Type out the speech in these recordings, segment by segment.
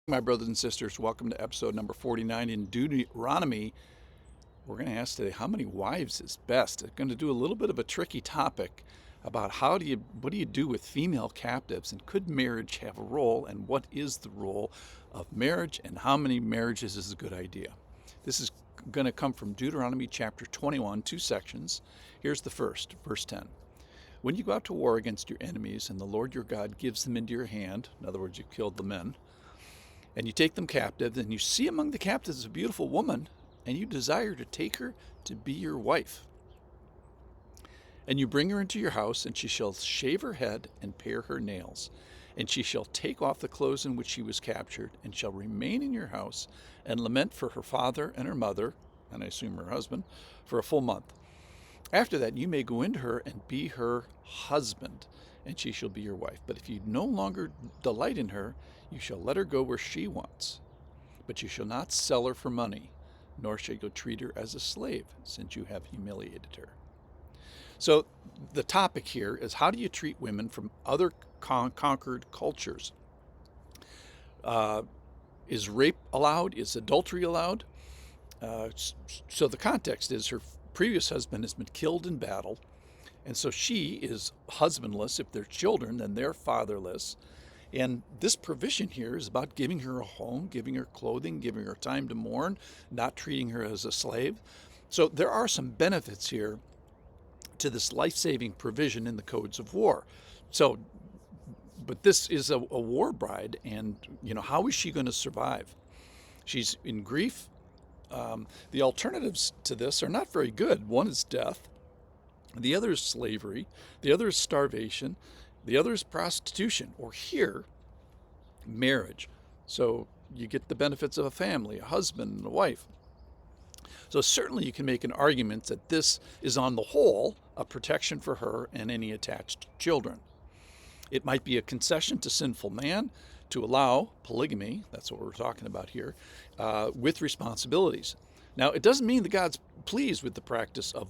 My brothers and sisters, welcome to episode number 49 in Deuteronomy. We're going to ask today, how many wives is best? We're going to do a little bit of a tricky topic about what do you do with female captives, and could marriage have a role, and what is the role of marriage, and how many marriages is a good idea? This is going to come from Deuteronomy chapter 21, two sections. Here's the first, verse 10. When you go out to war against your enemies, and the Lord your God gives them into your hand, in other words, you've killed the men, and you take them captive, and you see among the captives a beautiful woman, and you desire to take her to be your wife. And you bring her into your house, and she shall shave her head and pare her nails. And she shall take off the clothes in which she was captured, and shall remain in your house, and lament for her father and her mother, and I assume her husband, for a full month. After that, you may go into her and be her husband, and she shall be your wife. But if you no longer delight in her, you shall let her go where she wants. But you shall not sell her for money, nor shall you treat her as a slave, since you have humiliated her. So the topic here is, how do you treat women from other conquered cultures? Is rape allowed? Is adultery allowed? So the context is, her previous husband has been killed in battle, and so she is husbandless. If they're children, then they're fatherless. And this provision here is about giving her a home, giving her clothing, giving her time to mourn, not treating her as a slave. So there are some benefits here to this life-saving provision in the codes of war. So, but this is a war bride, and how is she going to survive? She's in grief. The alternatives to this are not very good. One is death. The other is slavery. The other is starvation. The other is prostitution, or here, marriage. So you get the benefits of a family, a husband, and a wife. So certainly you can make an argument that this is on the whole a protection for her and any attached children. It might be a concession to sinful man to allow polygamy, that's what we're talking about here, with responsibilities. Now, it doesn't mean that God's pleased with the practice of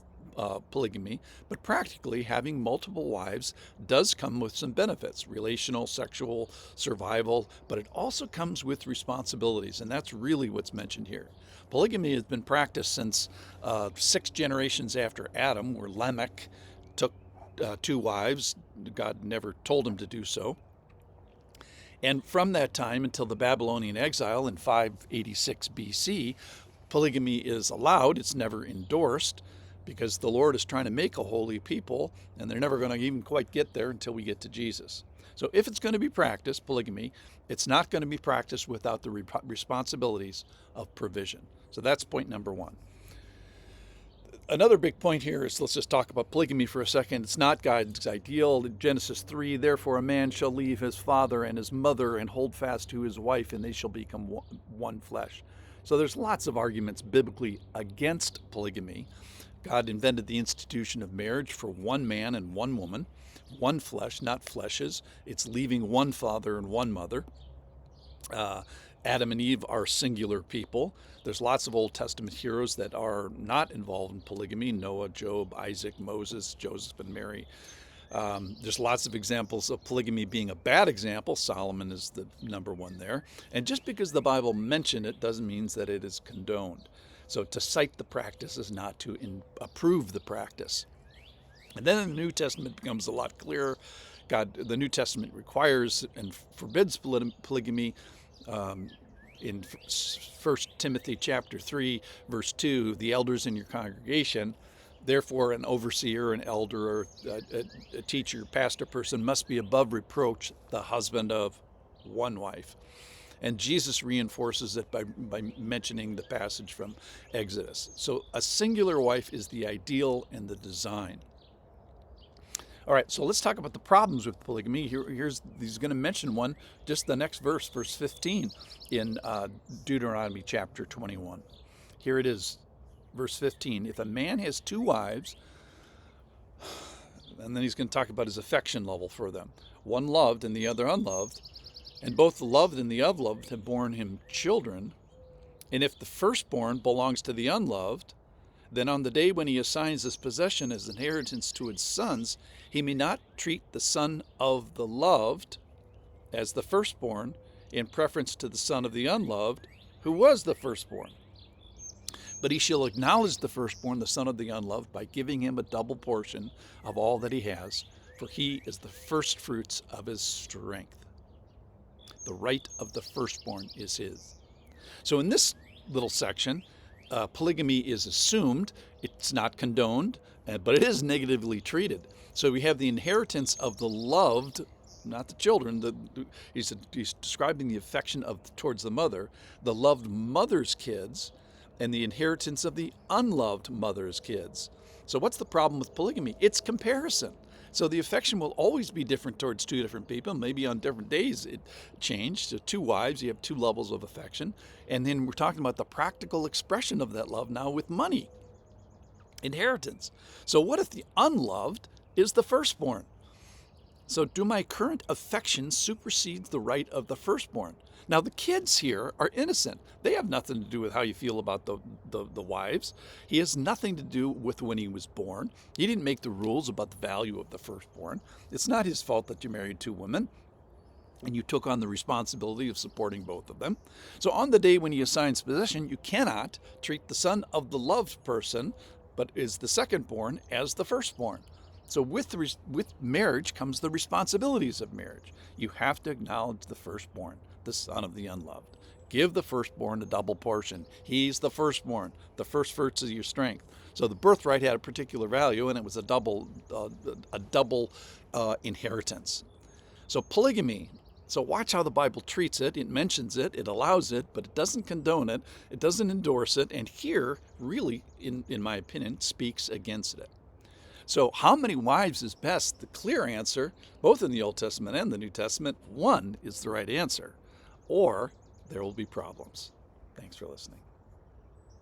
polygamy, but practically having multiple wives does come with some benefits: relational, sexual, survival, but it also comes with responsibilities, and that's really what's mentioned here. Polygamy has been practiced since 6 generations after Adam, where Lamech took 2 wives. God never told him to do so. And from that time until the Babylonian exile in 586 BC, polygamy is allowed. It's never endorsed, because the Lord is trying to make a holy people, and they're never going to even quite get there until we get to Jesus. So if it's going to be practiced, polygamy, it's not going to be practiced without the responsibilities of provision. So that's point number 1. Another big point here is, let's just talk about polygamy for a second. It's not God's ideal. In Genesis 3, therefore a man shall leave his father and his mother and hold fast to his wife, and they shall become one flesh. So there's lots of arguments biblically against polygamy. God invented the institution of marriage for one man and one woman, one flesh, not fleshes. It's leaving one father and one mother. Adam and Eve are singular people. There's lots of Old Testament heroes that are not involved in polygamy: Noah, Job, Isaac, Moses, Joseph, and Mary. There's lots of examples of polygamy being a bad example. Solomon is the number one there. And just because the Bible mentioned it doesn't mean that it is condoned. So to cite the practice is not to approve the practice. And then in the New Testament, it becomes a lot clearer. The New Testament requires and forbids polygamy. In 1 Timothy chapter 3, verse 2, the elders in your congregation, therefore an overseer, an elder, or a teacher, pastor person must be above reproach, the husband of one wife. And Jesus reinforces it by mentioning the passage from Exodus. So a singular wife is the ideal and the design. All right, so let's talk about the problems with polygamy. He's going to mention one, just the next verse, verse 15 in Deuteronomy chapter 21. Here it is, verse 15. If a man has 2 wives, and then he's going to talk about his affection level for them, one loved and the other unloved, and both the loved and the unloved have borne him children, and if the firstborn belongs to the unloved, then on the day when he assigns his possession as inheritance to his sons, he may not treat the son of the loved as the firstborn in preference to the son of the unloved, who was the firstborn. But he shall acknowledge the firstborn, the son of the unloved, by giving him a double portion of all that he has, for he is the firstfruits of his strength. The right of the firstborn is his. So in this little section, polygamy is assumed. It's not condoned, but it is negatively treated. So we have the inheritance of the loved, not the children. He's describing the affection towards the mother, the loved mother's kids, and the inheritance of the unloved mother's kids. So what's the problem with polygamy? It's comparison. So the affection will always be different towards two different people. Maybe on different days it changed. So two wives, you have two levels of affection. And then we're talking about the practical expression of that love now with money, inheritance. So what if the unloved is the firstborn? So do my current affection supersede the right of the firstborn? Now the kids here are innocent. They have nothing to do with how you feel about the wives. He has nothing to do with when he was born. He didn't make the rules about the value of the firstborn. It's not his fault that you married two women and you took on the responsibility of supporting both of them. So on the day when he assigns possession, you cannot treat the son of the loved person, but is the secondborn, as the firstborn. So with marriage comes the responsibilities of marriage. You have to acknowledge the firstborn, the son of the unloved. Give the firstborn a double portion. He's the firstborn, the first fruits of your strength. So the birthright had a particular value, and it was a double inheritance. So polygamy. So watch how the Bible treats it. It mentions it, it allows it, but it doesn't condone it, it doesn't endorse it, and here really, in my opinion, speaks against it. So how many wives is best? The clear answer, both in the Old Testament and the New Testament, one is the right answer, or there will be problems. Thanks for listening.